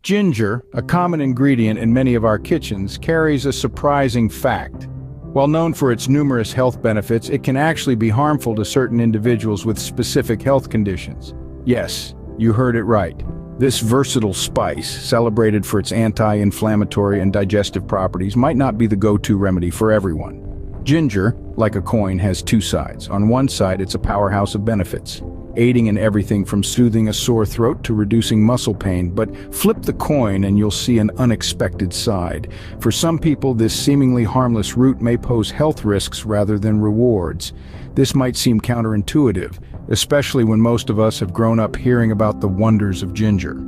Ginger, a common ingredient in many of our kitchens, carries a surprising fact. While known for its numerous health benefits, it can actually be harmful to certain individuals with specific health conditions. Yes, you heard it right. This versatile spice, celebrated for its anti-inflammatory and digestive properties, might not be the go-to remedy for everyone. Ginger, like a coin, has two sides. On one side, it's a powerhouse of benefits, aiding in everything from soothing a sore throat to reducing muscle pain. But flip the coin and you'll see an unexpected side. For some people, this seemingly harmless root may pose health risks rather than rewards. This might seem counterintuitive, especially when most of us have grown up hearing about the wonders of ginger.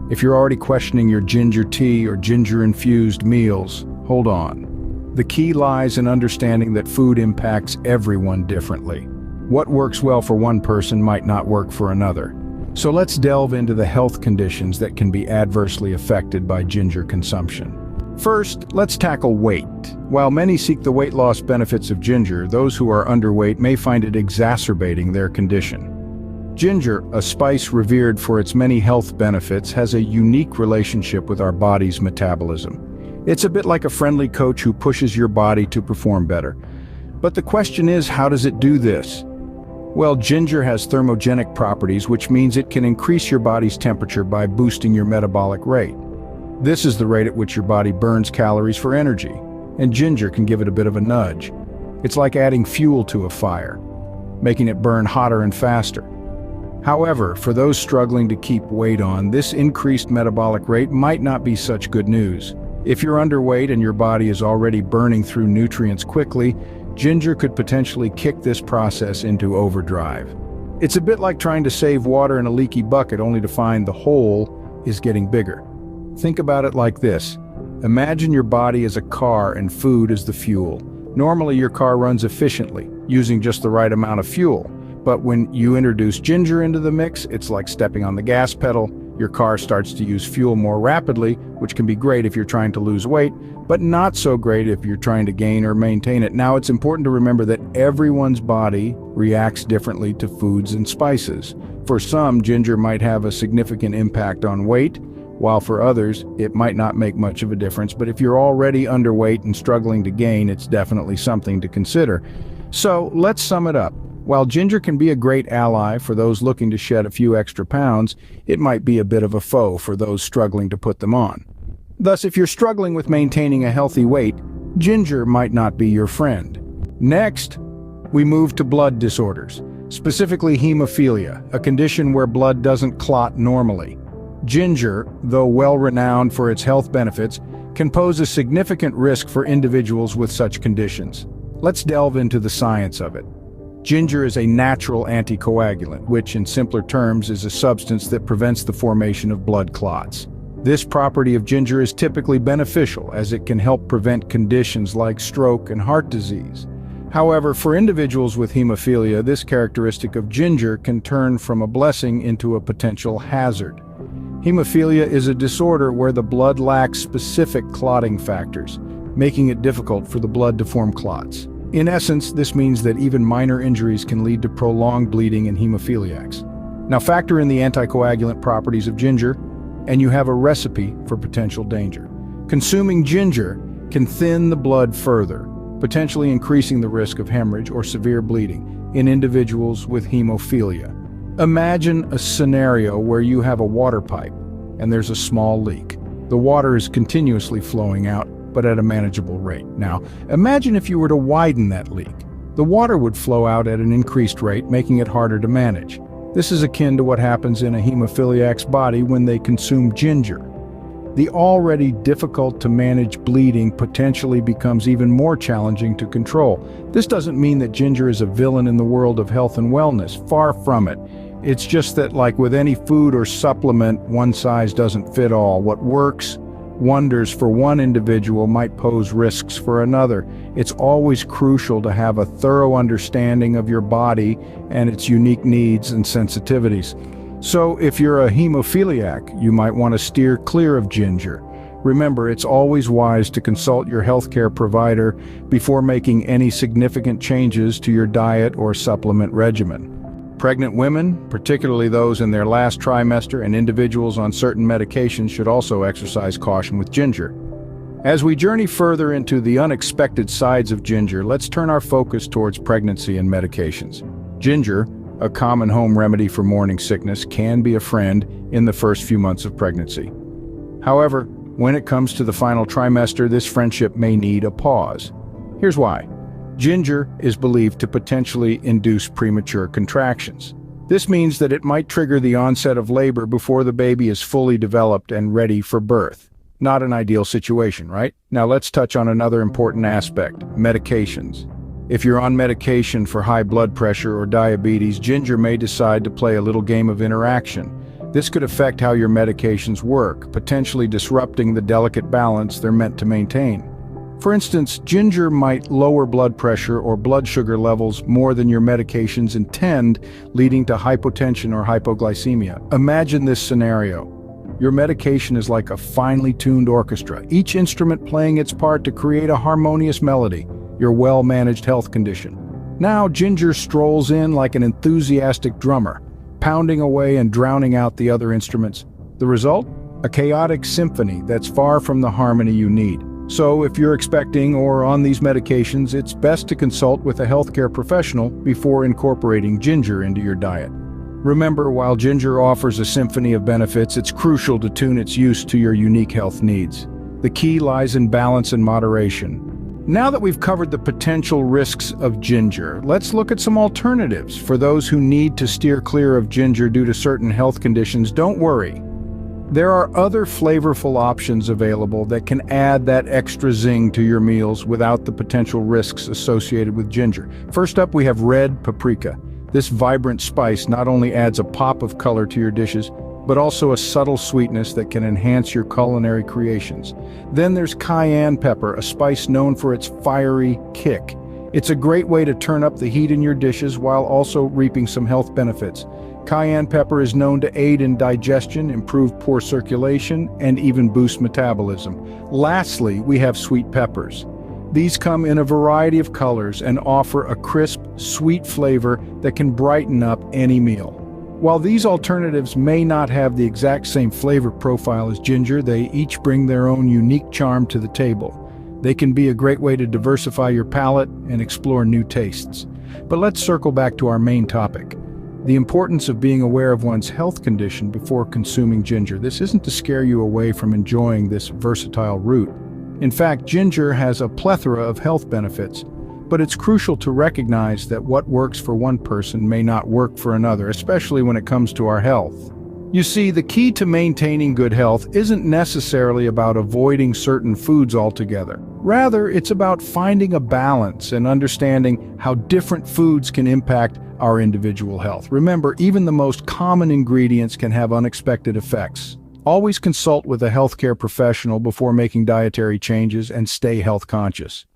If you're already questioning your ginger tea or ginger-infused meals, hold on. The key lies in understanding that food impacts everyone differently. What works well for one person might not work for another. So let's delve into the health conditions that can be adversely affected by ginger consumption. First, let's tackle weight. While many seek the weight loss benefits of ginger, those who are underweight may find it exacerbating their condition. Ginger, a spice revered for its many health benefits, has a unique relationship with our body's metabolism. It's a bit like a friendly coach who pushes your body to perform better. But the question is, how does it do this? Well, ginger has thermogenic properties, which means it can increase your body's temperature by boosting your metabolic rate. This is the rate at which your body burns calories for energy, and ginger can give it a bit of a nudge. It's like adding fuel to a fire, making it burn hotter and faster. However, for those struggling to keep weight on, this increased metabolic rate might not be such good news. If you're underweight and your body is already burning through nutrients quickly, ginger could potentially kick this process into overdrive. It's a bit like trying to save water in a leaky bucket only to find the hole is getting bigger. Think about it like this. Imagine your body as a car and food as the fuel. Normally your car runs efficiently, using just the right amount of fuel. But when you introduce ginger into the mix, it's like stepping on the gas pedal. Your car starts to use fuel more rapidly, which can be great if you're trying to lose weight, but not so great if you're trying to gain or maintain it. Now, it's important to remember that everyone's body reacts differently to foods and spices. For some, ginger might have a significant impact on weight, while for others, it might not make much of a difference. But if you're already underweight and struggling to gain, it's definitely something to consider. So let's sum it up. While ginger can be a great ally for those looking to shed a few extra pounds, it might be a bit of a foe for those struggling to put them on. Thus, if you're struggling with maintaining a healthy weight, ginger might not be your friend. Next, we move to blood disorders, specifically hemophilia, a condition where blood doesn't clot normally. Ginger, though well-renowned for its health benefits, can pose a significant risk for individuals with such conditions. Let's delve into the science of it. Ginger is a natural anticoagulant, which in simpler terms is a substance that prevents the formation of blood clots. This property of ginger is typically beneficial as it can help prevent conditions like stroke and heart disease. However, for individuals with hemophilia, this characteristic of ginger can turn from a blessing into a potential hazard. Hemophilia is a disorder where the blood lacks specific clotting factors, making it difficult for the blood to form clots. In essence, this means that even minor injuries can lead to prolonged bleeding in hemophiliacs. Now factor in the anticoagulant properties of ginger, and you have a recipe for potential danger. Consuming ginger can thin the blood further, potentially increasing the risk of hemorrhage or severe bleeding in individuals with hemophilia. Imagine a scenario where you have a water pipe and there's a small leak. The water is continuously flowing out, but at a manageable rate. Now, imagine if you were to widen that leak. The water would flow out at an increased rate, making it harder to manage. This is akin to what happens in a hemophiliac's body when they consume ginger. The already difficult to manage bleeding potentially becomes even more challenging to control. This doesn't mean that ginger is a villain in the world of health and wellness. Far from it. It's just that, like with any food or supplement, one size doesn't fit all. What works wonders for one individual might pose risks for another. It's always crucial to have a thorough understanding of your body and its unique needs and sensitivities. So if you're a hemophiliac, you might want to steer clear of ginger. Remember, it's always wise to consult your healthcare provider before making any significant changes to your diet or supplement regimen. Pregnant women, particularly those in their last trimester, and individuals on certain medications should also exercise caution with ginger. As we journey further into the unexpected sides of ginger, let's turn our focus towards pregnancy and medications. Ginger, a common home remedy for morning sickness, can be a friend in the first few months of pregnancy. However, when it comes to the final trimester, this friendship may need a pause. Here's why. Ginger is believed to potentially induce premature contractions. This means that it might trigger the onset of labor before the baby is fully developed and ready for birth. Not an ideal situation, right? Now let's touch on another important aspect: medications. If you're on medication for high blood pressure or diabetes, ginger may decide to play a little game of interaction. This could affect how your medications work, potentially disrupting the delicate balance they're meant to maintain. For instance, ginger might lower blood pressure or blood sugar levels more than your medications intend, leading to hypotension or hypoglycemia. Imagine this scenario. Your medication is like a finely tuned orchestra, each instrument playing its part to create a harmonious melody, your well-managed health condition. Now ginger strolls in like an enthusiastic drummer, pounding away and drowning out the other instruments. The result? A chaotic symphony that's far from the harmony you need. So if you're expecting or on these medications, it's best to consult with a healthcare professional before incorporating ginger into your diet. Remember, while ginger offers a symphony of benefits, it's crucial to tune its use to your unique health needs. The key lies in balance and moderation. Now that we've covered the potential risks of ginger, let's look at some alternatives. For those who need to steer clear of ginger due to certain health conditions, don't worry. There are other flavorful options available that can add that extra zing to your meals without the potential risks associated with ginger. First up, we have red paprika. This vibrant spice not only adds a pop of color to your dishes, but also a subtle sweetness that can enhance your culinary creations. Then there's cayenne pepper, a spice known for its fiery kick. It's a great way to turn up the heat in your dishes while also reaping some health benefits. Cayenne pepper is known to aid in digestion, improve poor circulation, and even boost metabolism. Lastly, we have sweet peppers. These come in a variety of colors and offer a crisp, sweet flavor that can brighten up any meal. While these alternatives may not have the exact same flavor profile as ginger, they each bring their own unique charm to the table. They can be a great way to diversify your palate and explore new tastes. But let's circle back to our main topic: the importance of being aware of one's health condition before consuming ginger. This isn't to scare you away from enjoying this versatile root. In fact, ginger has a plethora of health benefits, but it's crucial to recognize that what works for one person may not work for another, especially when it comes to our health. You see, the key to maintaining good health isn't necessarily about avoiding certain foods altogether. Rather, it's about finding a balance and understanding how different foods can impact our individual health. Remember, even the most common ingredients can have unexpected effects. Always consult with a healthcare professional before making dietary changes and stay health conscious.